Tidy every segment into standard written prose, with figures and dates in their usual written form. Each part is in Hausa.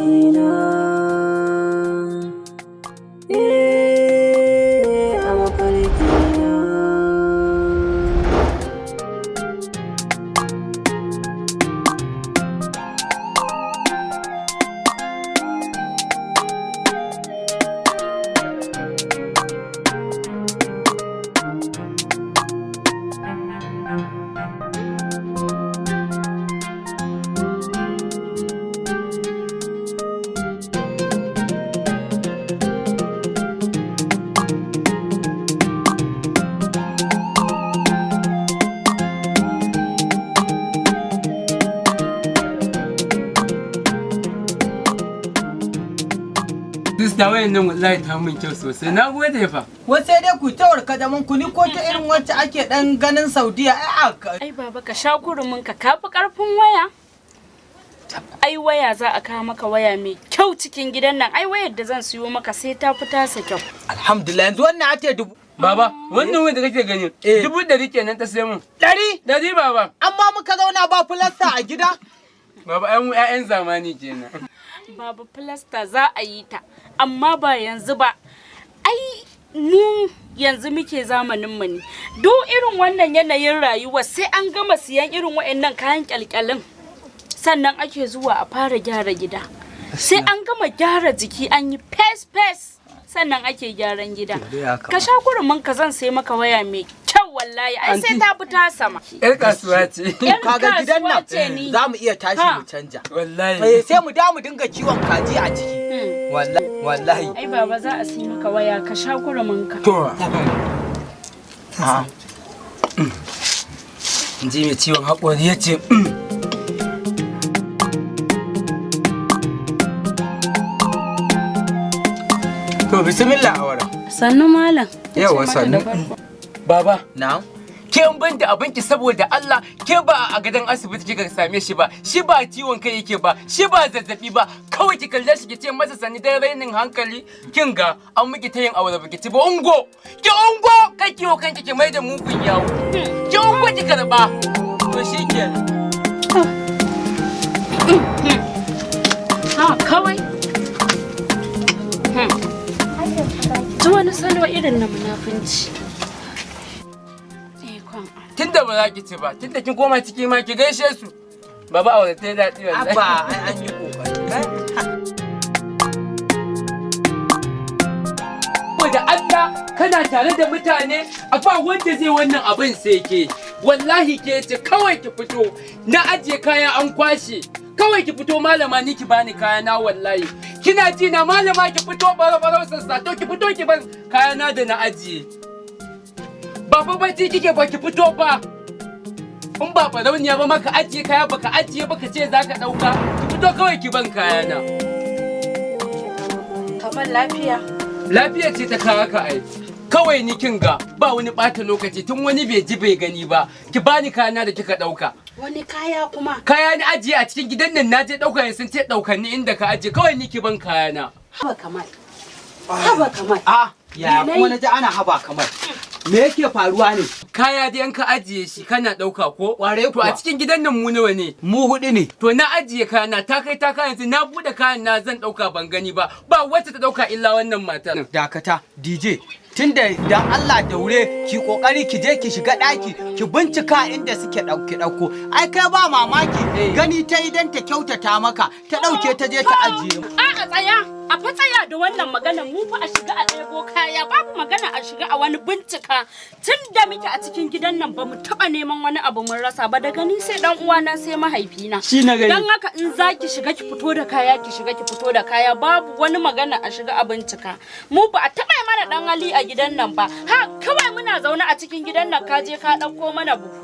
mafarkina, a mafarkina. Da wayan nan wallahi ta mun kyau sosai. Na gode fa. Wace dai ku tawar ka da mun kuni ko ta irin wacce ake dan ganin Saudiya ai baba ka sha kurumin ka kafi karfin waya. Ai waya za a kawo maka waya mai kyau cikin gidan nan. Ai wayar da zan siyo maka sai ta fita sa kyau. Alhamdulillah yanzu wannan ate dubu. Baba, wannan wanda kake gani 100 kenan ta sai mun. 100 baba. Amma muka zauna ba filasta a gida. Baba ai mu ƴaƴan zamani kenan. Baba filasta za a yi ta. Amma ba yanzu ba. Ai mu yanzu muke zamanin mu ne. Duk irin wannan yanayin rayuwa sai an gama siyan irin waɗannan kayan kyalkyalin. Sannan ake zuwa a fara gyara gida. Sai an gama gyara jiki an yi fes sannan ake gyaran gida. Ka sha kurumin ka zan sai maka waya mai kyau wallahi ai sai ta fita sama. Yar kasuwa ce. Kaga gidan nan za mu iya tashi mu canja. Wallahi. Sai mu da mu dinga kiwon kaji a ciki. Wallahi. Ai baba za a sai maka waya ka sha kurumin ka. To. Ji mai ciwon haƙori yace To bismillah awara. Sannu malam. Yawa sannu. Baba. Na'am. Ke ban da abinki saboda Allah ke ba a gidan asibiti kika same shi ba shi ba ciwon kai yake ba shi ba zazzabi ba kawai ki kalle shi ki ce masa sani da rainin hankali kin ga an miki ta yin aure baki ci ba ungo ki ungo kai kiwo kanki ki mai da mugun yawo ki ungo ki karba to shikenan kawai ji wani salo irin na munafunci. Tunda ba za ki ci ba, tunda kin koma ciki ma ki gaishe su. Baba aure ta daɗi wallahi. Abba ai an yi kokari. Da Allah kana tare da mutane a ba wanda zai wannan abin sai ke. Wallahi ke ce kawai ki fito na ajiye kaya an kwashe. Kawai ki fito malama ni ki bani kaya na wallahi. Kina ji na malama ki fito baro sassa to ki fito ki ban kaya na da na ajiye. Baba bacci kike ba ki fito ba. In ba farauniya ba maka ajiye kaya baka ajiye baka ce zaka dauka. Ki fito kawai ki ban kaya na. Kamar lafiya. Lafiya ce ta kawo ka ai. Kawai ni kin ga ba wani bata lokaci tun wani bai ji bai gani ba. Ki bani kayana da kika dauka. Wani kaya kuma? Kaya ni ajiye a cikin gidan nan naje dauka ne sun ce daukanni inda ka ajiye kawai ni ki ban kayana. Haba kamar. Haba kamar. Ya kuma naji ana haba kamar. Me yake faruwa ne? Kaya dai an ka ajiye shi kana dauka ko? Ware To a cikin gidan nan mu nawa ne? Mu hudu ne. To na ajiye kayana ta kai ta kayan yanzu na bude kayan na zan dauka ban gani ba. Ba wacce ta dauka illa wannan matar. Dakata DJ tunda dan Allah daure ki kokari ki je ki shiga daki ki bincika inda suke dauko ai kai ba mamaki gani ta idan ta kyautata maka ta dauke ta je ta ajiye a tsaya a fa tsaya da wannan magana mu fa a shiga a ɗebo kaya babu magana a shiga a wani bincika tunda muke a cikin gidan nan ba mu taba neman wani abu mun rasa ba daga ni sai dan uwana sai mahaifina shi na gani dan haka in zaki shiga ki fito da kaya ki shiga ki fito da kaya babu wani magana a shiga a bincika mu ba a taba mana dan hali a gidan nan ba ha kawai muna zaune a cikin gidan nan ka je ka dauko mana buhu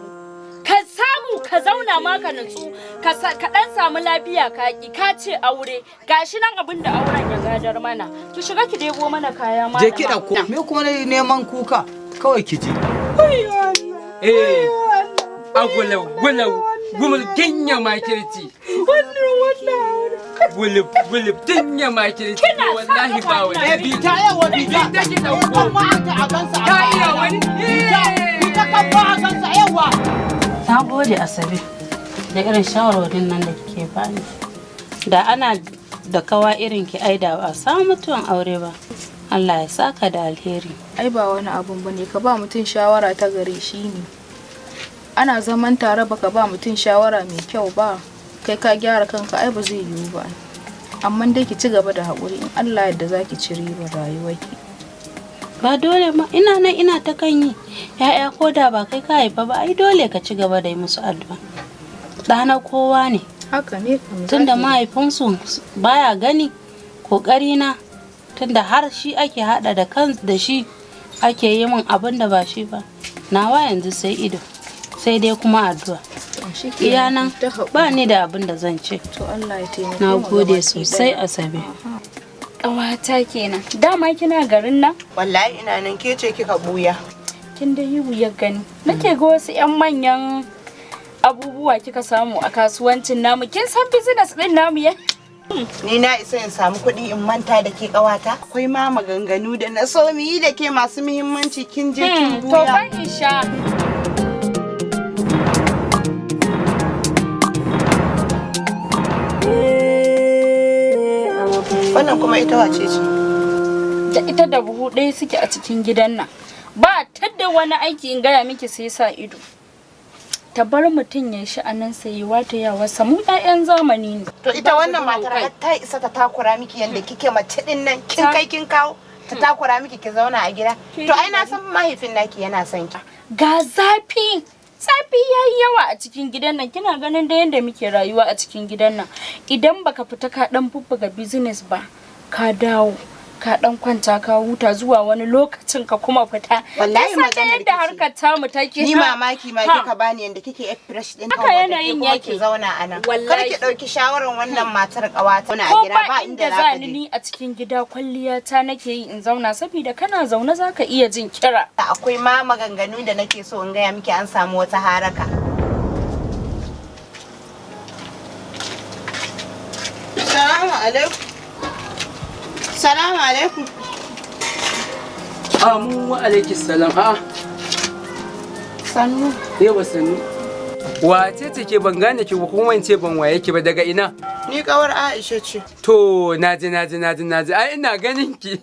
ka samu ka zauna ma ka nutsu ka dan samu lafiya ka ce aure gashi nan abin da auren ya gadar mana ki shiga ki debo mana kaya ma je ki dauko me kuma neman kuka kawai ki je agulau gumul ginya makirci gulub dinya makirci wallahi ba wani bita yawa bita ki dauko ma ta a gansa ta iya wani bita kan ba a gansa yawa na gode Asabe da irin shawarwarin nan da kike bani da ana da kawa irin ki aida ba samu mutuwan aure ba. Allah ya saka da alheri. Ai ba wani abun bane, ka ba mutum shawara ta gare shi ne. Ana zaman tare baka ba mutum shawara mai kyau ba, kai ka gyara kanka ai ba zai yiwu ba. Amma dai ki ci gaba da haƙuri, in Allah yadda zaki ci ribar rayuwarki. Ba dole ma ina nan ina ta kan yi. Ya'ya ko da ba kai ka haifa ba ai dole ka ci gaba da yi musu addu'a. Ɗana kowa ne. Haka ne kam. Tunda mahaifinsu baya gani kokari na, tunda har shi ake hada da shi ake yi min abin da ba shi ba. Nawa yanzu sai ido. Sai dai kuma addu'a. Iya nan ba ni da abin da zan ce. To Allah ya taimake mu. Na gode sosai Asabe. Ƙawata kenan. Dama kina garin nan? Wallahi ina nan, ke ce kika buya. Kin da yi wuyar gani. Nake ga wasu 'yan manyan abubuwa kika samu a kasuwancin namu. Kin san business din namu ya? Ni na isa in samu kuɗi in manta da ke ƙawata. Akwai ma maganganu da na so mu yi da ke masu muhimmanci, kin je kin buya. To ban isha. Wannan kuma ita wace ce? Da ita da buhu ɗaya suke a cikin gidan nan. Ba ta da wani aiki in gaya miki sai sa ido. Ta bar mutum ya shi anan sai wata yawa samu ƴaƴan zamani ne. To ita wannan matar har ta isa ta takura miki yanda kike mace din nan, kin kai kin kawo ta takura miki ki zauna a gida. To ai na san mahaifin naki yana son ki. Ga zafi. Zafi yayi yawa a cikin gidan nan. Kina ganin da yanda muke rayuwa a cikin gidan nan. Idan baka fita ka dan bubbuga business ba, ka dawo ka dan kwanta ka huta zuwa wani lokacin ka kuma fita. Wallahi maganar da harkar tamu take. Ni mamaki ma kika bani yanda kike fresh din haka yanayin yake. Ki zauna a nan. Kar ki dauki shawaran wannan matar ƙawata na ko gida ba ba inda inda za za ni a cikin gida kwalliya ta nake yi in zauna saboda kana zaune zaka iya jin kira. Akwai ma maganganu da nake so in gaya miki, an samu wata haraka. Salamu alaikum. Salamu alaikum. Amu wa alaikis salam. A'a. Sannu. Yawa sannu. Wace ce ke ban gane ki kuma wance ban waye ki ba daga ina? Ni kawar Aisha ce. To naji. Ai ina ganin ki.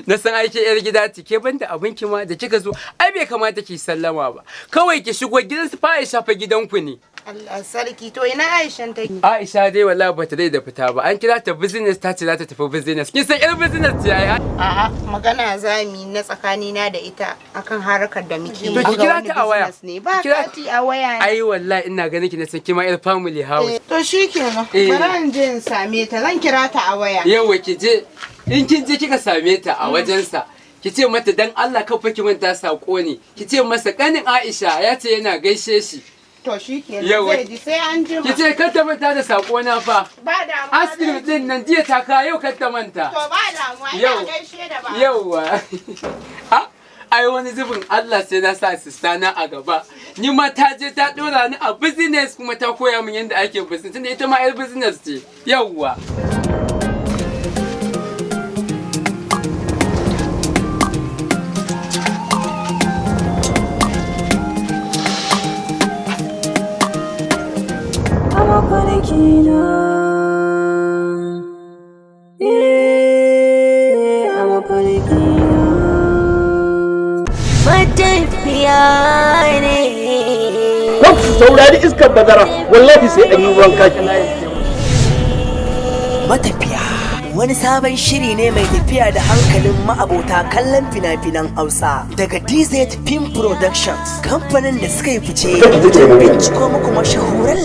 Na san aike yar gida ce ke banda abin ki ma da kika zo. Ai bai kamata ki sallama ba. Kawai ki shigo gidan su fa Aisha fa gidanku ne. Allah sarki, to ina Aishan take? Aisha dai wallahi bata dai da fita ba. An kira ta business ta ce za ta tafi business. Kin san yar business ce ai. A'a, magana zami na tsakanina da ita akan harkar da muke. To ki kira ta a waya. Ba kati a waya. Ai wallahi ina ganin ki na san kima yar family house. To shikenan. Bari in je in same ta. Zan kira ta a waya. Yawa ki je. In kin je kika same ta a wajensa. Ki ce mata dan Allah kafa ki manta sako ne. Ki ce masa kanin Aisha ya ce yana gaishe shi. To shikenan zai ji sai an jima. Ki ce kar ta manta da sako na fa. Ba damuwa. Askirim din nan jiya ta ka yau kar ta manta. To ba damuwa, ina gaishe da ba. Yauwa. Ai wani zubin Allah sai na sa sistana a gaba. Ni ma ta je ta dora ni a business kuma ta koya min yadda ake business tunda ita ma yar business ce. Yauwa. Saurari iskar bazara, wallahi sai an yi ruwan kaki. Matafiya wani sabon shiri ne mai tafiya da hankalin ma'abota kallon fina-finan Hausa daga DZ Film Productions, kamfanin da suka yi fice wajen binciko muku mashahuran